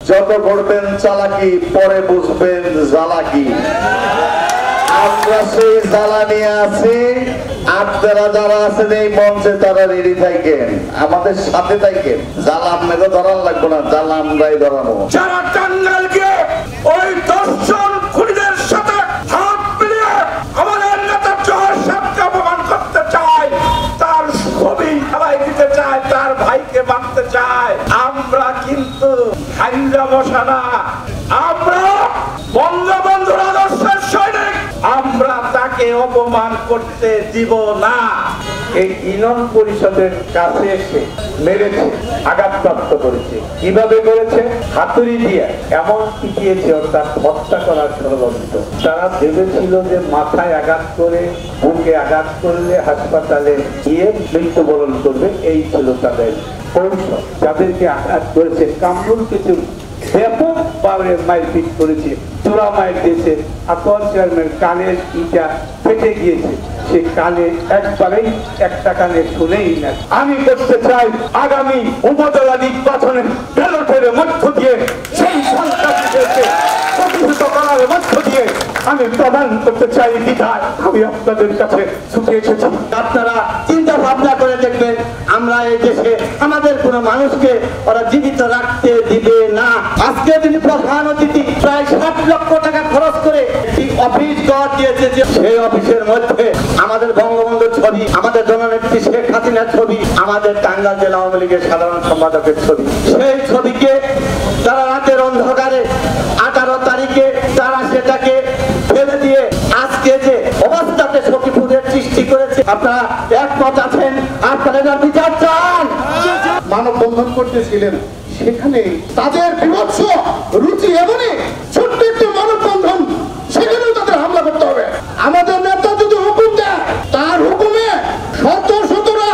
যত করবেন চালাকি পরে বুঝবেন জ্বালাকি। আমরা সেই জ্বালা নিয়ে আছি, আপনারা যারা আছেন এই মঞ্চে তারা রেডি থাকেন, আমাদের সাথে থাকেন। জ্বালা আপনাকে ধরার লাগবে না, জ্বালা আমরাই ধরাবো। যারা টাঙ্গাইলকে ওই দর্শন খুনিদের সাথে হাত মিলিয়ে আমাদের নেতা জহর সাহেবকে অপমান করতে চায়, তার ছবি খেলায় দিতে চায়, তার ভাইকে মারতে চায়, আমরা কিন্তু খাইরা বসা না, আমরা বঙ্গবন্ধুর আদর্শের সৈনিক, আমরা তাকে অপমান করতে দিব না। এই ইউনিয়ন পরিষদের কাছে এসে মেরেছে, আঘাতপ্রাপ্ত করেছে। কিভাবে করেছে? হাতুড়ি দিয়ে এমন পিটিয়েছে, অর্থাৎ হত্যা করার ষড়যন্ত্র। তারা ভেবেছিল যে মাথায় আঘাত করে, বুকে আঘাত করলে হাসপাতালে গিয়ে মৃত্যুবরণ করবে, এই ছিল তাদের কৌশল। যাদেরকে আঘাত করেছে কামরুল কিছু ব্যাপকভাবে মারপিট করেছে, চোরা মাইর দিয়েছে। আকবর চেয়ারম্যান কানের ইটা ফেটে গিয়েছে, সে কানে একবারেই একটা কানে শুনেই না। আমি করতে চাই আগামী উপজেলা নির্বাচনে ব্যালটের মধ্য দিয়ে সেই সন্ত্রাসীদেরকে প্রতিহত করার মধ্য দিয়ে আমি প্রদান করতে চাই বিধায় আমি আপনাদের কাছে ছুটে এসেছি। আপনারা চিন্তা ভাবনা করে দেখবেন, আমরা এই দেশে আমাদের কোনো মানুষকে ওরা জীবিত রাখতে দিবে না। আজকে তিনি প্রধান অতিথি প্রায় 60 লক্ষ টাকা খরচ করে একটি অফিস গড় দিয়েছে, যে সেই অফিসের মধ্যে আমাদের বঙ্গবন্ধুর ছবি, আমাদের জননেত্রী শেখ হাসিনার ছবি, আমাদের টাঙ্গাইল জেলা আওয়ামী লীগের সাধারণ সম্পাদকের ছবি। সেই ছবিকে তারা রাতের অন্ধকারে 18 তারিখে তারা সেটাকে ফেলে দিয়ে আজকে যে অবস্থাতে সখীপুরের সৃষ্টি করেছে, আপনারা একমত আছেন? আপনারা বিচার চান? মানববন্ধন করতেছিলেন, সেখানে তাদের বিভৎস রুচি এমনই ছোট্ট একটি মানববন্ধন, সেখানেও তাদের হামলা করতে হবে। আমাদের নেতা যদি হুকুম দেয়, তার হুকুমে শত শতরা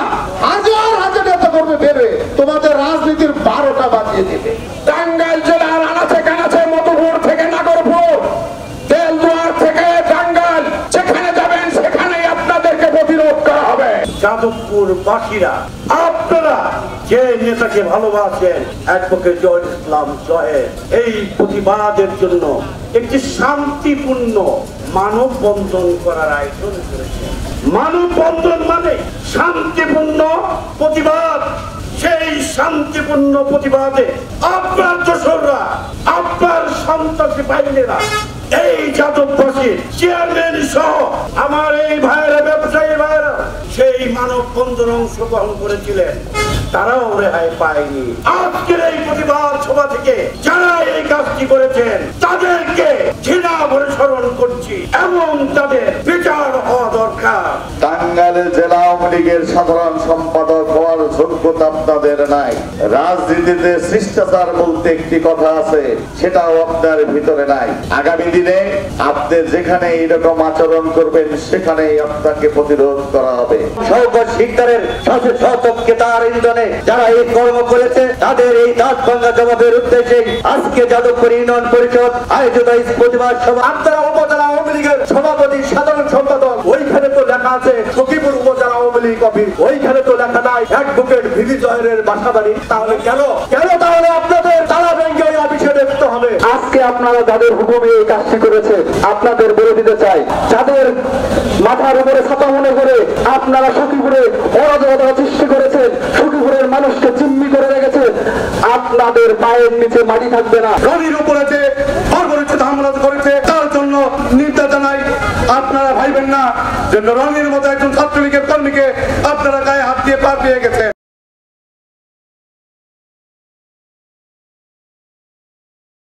হাজার হাজার নেতা করবে বেরোবে, তোমাদের রাজনীতির 12টা বাজিয়ে দেবে। টাঙ্গাইল জেলার আনাচে কানাচে মধুপুর থেকে নাগরপুর, তেলদুয়ার থেকে টাঙ্গাইল, যেখানে যাবেন সেখানেই আপনাদেরকে প্রতিরোধ করা হবে। যাদবপুর বাসীরা, আপনারা যে নেতাকে ভালোবাসেন, অ্যাডভোকেট জহির ইসলাম জহের, এই প্রতিবাদের জন্য একটি শান্তিপূর্ণ মানববন্ধন করার আয়োজন করেছেন। মানববন্ধন মানে শান্তিপূর্ণ প্রতিবাদ। সেই শান্তিপূর্ণ প্রতিবাদে আপনার দোসররা, আপনার সন্ত্রাসী বাহিনীরা, এই যাদববাসীর চেয়ারম্যান সহ আমার এই ভাইয়েরা, ব্যবসায়ী ভাইয়েরা সেই মানববন্ধন অংশগ্রহণ করেছিলেন, তারাও রেহাই পায়নি। আজকের এই প্রতিবাদ সভা থেকে যারা এই কাজটি করেছেন তাদেরকে ঘৃণা ভরে স্মরণ করছি এবং তাদের বিচার হওয়া দরকার। টাঙ্গাইল জেলা আওয়ামী লীগের সাধারণ সম্পাদক হওয়ার যোগ্যতা আপনাদের নাই। রাজনীতিতে শিষ্টাচার বলতে একটি কথা আছে, সেটাও আপনার ভিতরে নাই। আগামী দিনে আপনি যেখানে এইরকম আচরণ করবেন সেখানেই আপনাকে প্রতিরোধ করা হবে। শওকত শিকদারের শতককে তার ইন্ধনে যারা এই কর্ম করেছে, তাদের এই দাঁত ভাঙ্গা জবাবের উদ্দেশ্যে আজকে যাদবপুর ইউনিয়ন পরিষদ আয়োজিত এই প্রতিবাদ সভা। আপনারা উপজেলা আওয়ামী লীগের সভাপতি, সাধারণ সম্পাদক, ওইখানে তো লেখা আছে সখীপুর উপজেলা আওয়ামী লীগ অফিস, ওইখানে তো লেখা নাই অ্যাডভোকেট ভিভি জহেরের বাসাবাড়ি। তাহলে কেন তাহলে আপনাদের তালা ভেঙে ওই অফিসে দেখতে হবে? আজকে আপনারা যাদের হুকুমে এই কাজটি করেছে, আপনাদের বলে দিতে চাই, যাদের মাথার উপরে ছাতা মনে করে আপনারা সখীপুরে অরাজকতা সৃষ্টি করেছেন, সখীপুরের মানুষকে জিম্মি করে রেখেছেন, আপনাদের পায়ের নিচে মাটি থাকবে না। রনির উপরে যে হামলা করেছে, তার জন্য নিন্দা জানাই। আপনারা ভাইবেন না যে রনির মতো একজন ছাত্রলীগের কর্মীকে আপনারা গায়ে হাত দিয়ে পার পেয়ে গেছেন।